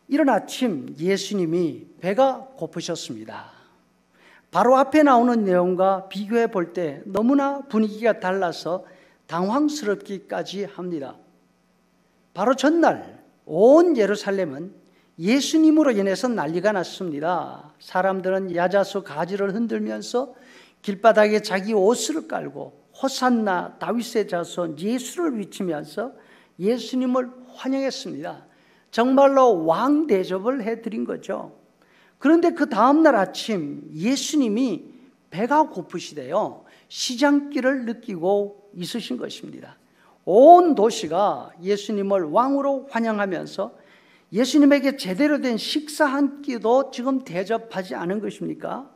이른 아침 예수님이 배가 고프셨습니다. 바로 앞에 나오는 내용과 비교해 볼 때 너무나 분위기가 달라서 당황스럽기까지 합니다. 바로 전날 온 예루살렘은 예수님으로 인해서 난리가 났습니다. 사람들은 야자수 가지를 흔들면서 길바닥에 자기 옷을 깔고 호산나 다윗의 자손 예수를 외치면서 예수님을 환영했습니다. 정말로 왕 대접을 해드린 거죠. 그런데 그 다음날 아침 예수님이 배가 고프시대요. 시장길을 느끼고 있으신 것입니다. 온 도시가 예수님을 왕으로 환영하면서 예수님에게 제대로 된 식사 한 끼도 지금 대접하지 않은 것입니까?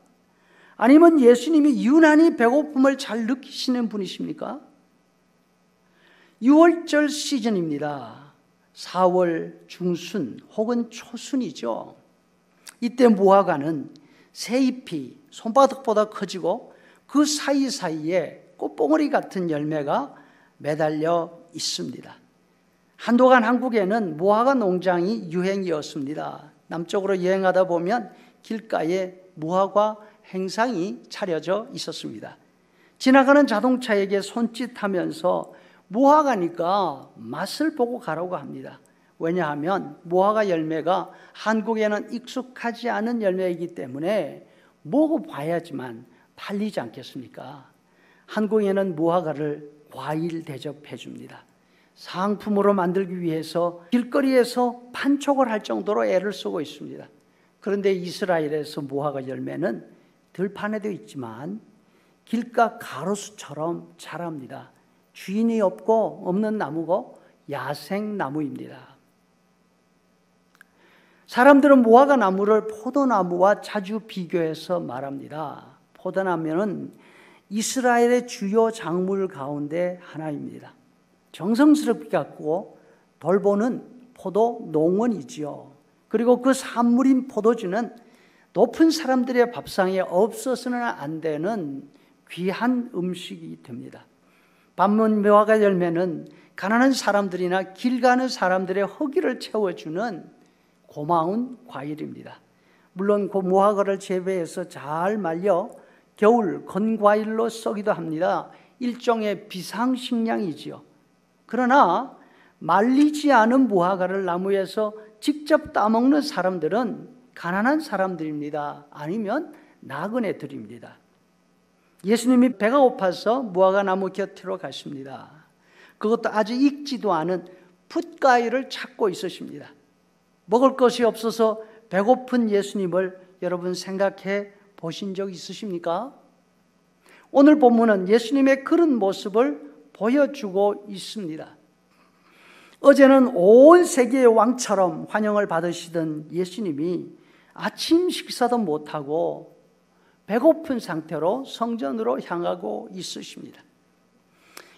아니면 예수님이 유난히 배고픔을 잘 느끼시는 분이십니까? 6월절 시즌입니다. 4월 중순 혹은 초순이죠. 이때 무화과는 새잎이 손바닥보다 커지고 그 사이사이에 꽃봉오리 같은 열매가 매달려 있습니다. 한동안 한국에는 무화과 농장이 유행이었습니다. 남쪽으로 여행하다 보면 길가에 무화과 행상이 차려져 있었습니다. 지나가는 자동차에게 손짓하면서 무화과니까 맛을 보고 가라고 합니다. 왜냐하면 무화과 열매가 한국에는 익숙하지 않은 열매이기 때문에 먹어봐야지만 팔리지 않겠습니까? 한국에는 무화과를 과일 대접해 줍니다. 상품으로 만들기 위해서 길거리에서 판촉을 할 정도로 애를 쓰고 있습니다. 그런데 이스라엘에서 무화과 열매는 들판에도 있지만 길가 가로수처럼 자랍니다. 주인이 없는 나무고 야생나무입니다. 사람들은 무화과 나무를 포도나무와 자주 비교해서 말합니다. 포도나무는 이스라엘의 주요 작물 가운데 하나입니다. 정성스럽게 가꾸고 돌보는 포도 농원이지요. 그리고 그 산물인 포도주는 높은 사람들의 밥상에 없어서는 안 되는 귀한 음식이 됩니다. 반면 무화과 열매는 가난한 사람들이나 길 가는 사람들의 허기를 채워주는 고마운 과일입니다. 물론 그 무화과를 재배해서 잘 말려 겨울 건과일로 쓰기도 합니다. 일종의 비상식량이지요. 그러나 말리지 않은 무화과를 나무에서 직접 따먹는 사람들은 가난한 사람들입니다. 아니면 나그네들입니다. 예수님이 배가 고파서 무화과 나무 곁으로 가십니다. 그것도 아직 익지도 않은 풋과일을 찾고 있으십니다. 먹을 것이 없어서 배고픈 예수님을 여러분 생각해 보신 적 있으십니까? 오늘 본문은 예수님의 그런 모습을 보여주고 있습니다. 어제는 온 세계의 왕처럼 환영을 받으시던 예수님이 아침 식사도 못하고 배고픈 상태로 성전으로 향하고 있으십니다.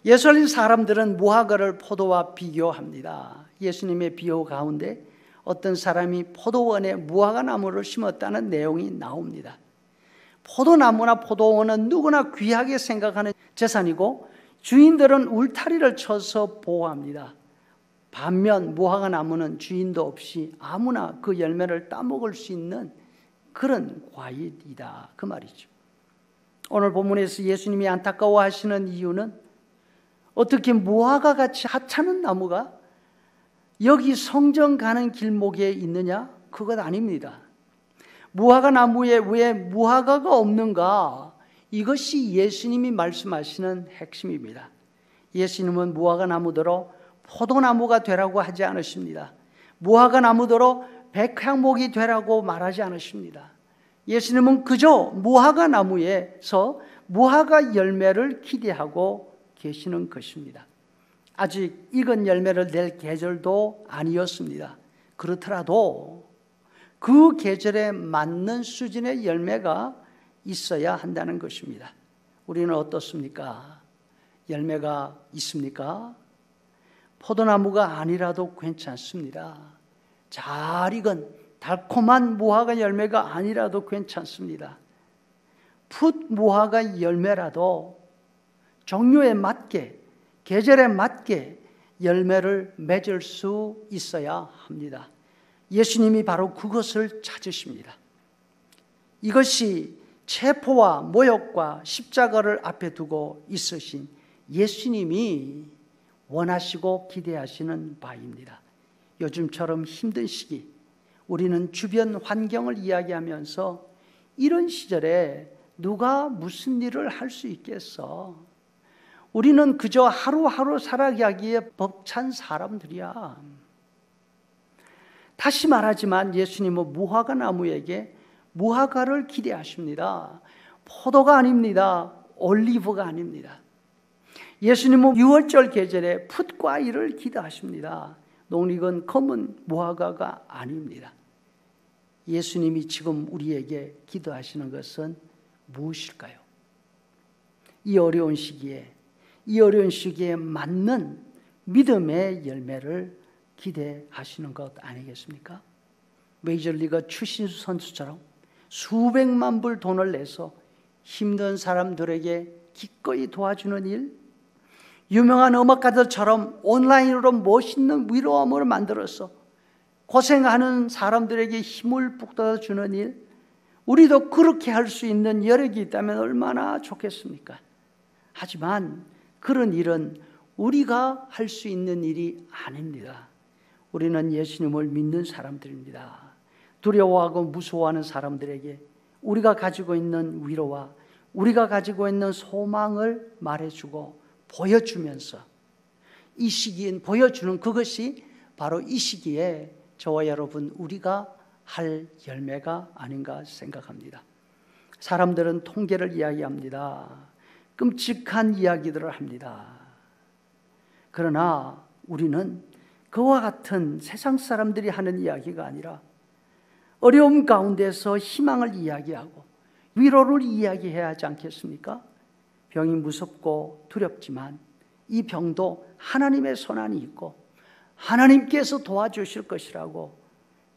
예수님 사람들은 무화과를 포도와 비교합니다. 예수님의 비유 가운데 어떤 사람이 포도원에 무화과 나무를 심었다는 내용이 나옵니다. 포도나무나 포도원은 누구나 귀하게 생각하는 재산이고 주인들은 울타리를 쳐서 보호합니다. 반면 무화과 나무는 주인도 없이 아무나 그 열매를 따먹을 수 있는 그런 과일이다, 그 말이죠. 오늘 본문에서 예수님이 안타까워하시는 이유는 어떻게 무화과 같이 하찮은 나무가 여기 성전 가는 길목에 있느냐? 그것 아닙니다. 무화과 나무에 왜 무화과가 없는가? 이것이 예수님이 말씀하시는 핵심입니다. 예수님은 무화과 나무대로 포도나무가 되라고 하지 않으십니다. 무화과 나무대로 백향목이 되라고 말하지 않으십니다. 예수님은 그저 무화과 나무에서 무화과 열매를 기대하고 계시는 것입니다. 아직 익은 열매를 낼 계절도 아니었습니다. 그렇더라도 그 계절에 맞는 수준의 열매가 있어야 한다는 것입니다. 우리는 어떻습니까? 열매가 있습니까? 포도나무가 아니라도 괜찮습니다. 잘 익은 달콤한 무화과 열매가 아니라도 괜찮습니다. 풋 무화과 열매라도 종류에 맞게, 계절에 맞게 열매를 맺을 수 있어야 합니다. 예수님이 바로 그것을 찾으십니다. 이것이 체포와 모욕과 십자가를 앞에 두고 있으신 예수님이 원하시고 기대하시는 바입니다. 요즘처럼 힘든 시기, 우리는 주변 환경을 이야기하면서 이런 시절에 누가 무슨 일을 할 수 있겠어? 우리는 그저 하루하루 살아가기에 벅찬 사람들이야. 다시 말하지만 예수님은 무화과 나무에게 무화과를 기대하십니다. 포도가 아닙니다. 올리브가 아닙니다. 예수님은 6월절 계절에 풋과일을 기대하십니다. 농익은 검은 무화과가 아닙니다. 예수님이 지금 우리에게 기도하시는 것은 무엇일까요? 이 어려운 시기에 맞는 믿음의 열매를 기대하시는 것 아니겠습니까? 메이저리거 추신수 선수처럼 수백만 불 돈을 내서 힘든 사람들에게 기꺼이 도와주는 일, 유명한 음악가들처럼 온라인으로 멋있는 위로함을 만들어서 고생하는 사람들에게 힘을 북돋아주는 일, 우리도 그렇게 할 수 있는 여력이 있다면 얼마나 좋겠습니까? 하지만 그런 일은 우리가 할 수 있는 일이 아닙니다. 우리는 예수님을 믿는 사람들입니다. 두려워하고 무서워하는 사람들에게 우리가 가지고 있는 위로와 우리가 가지고 있는 소망을 말해주고 보여주면서 이 시기엔 보여주는 그것이 바로 이 시기에 저와 여러분 우리가 할 열매가 아닌가 생각합니다. 사람들은 통계를 이야기합니다. 끔찍한 이야기들을 합니다. 그러나 우리는 그와 같은 세상 사람들이 하는 이야기가 아니라 어려움 가운데서 희망을 이야기하고 위로를 이야기해야 하지 않겠습니까? 병이 무섭고 두렵지만 이 병도 하나님의 손안이 있고 하나님께서 도와주실 것이라고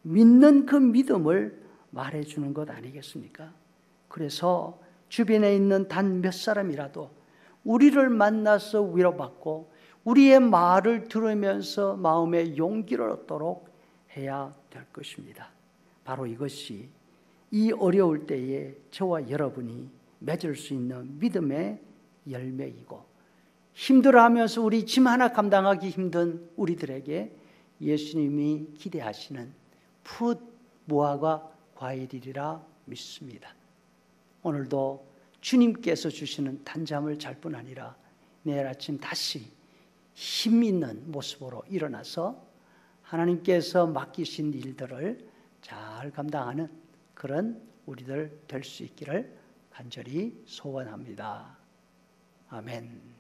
믿는 그 믿음을 말해주는 것 아니겠습니까? 그래서 주변에 있는 단 몇 사람이라도 우리를 만나서 위로받고 우리의 말을 들으면서 마음의 용기를 얻도록 해야 될 것입니다. 바로 이것이 이 어려울 때에 저와 여러분이 맺을 수 있는 믿음의 열매이고, 힘들어하면서 우리 짐 하나 감당하기 힘든 우리들에게 예수님이 기대하시는 풋 무화과 과일이라 믿습니다. 오늘도 주님께서 주시는 단잠을 잘 뿐 아니라 내일 아침 다시 힘 있는 모습으로 일어나서 하나님께서 맡기신 일들을 잘 감당하는 그런 우리들 될 수 있기를 간절히 소원합니다. 아멘.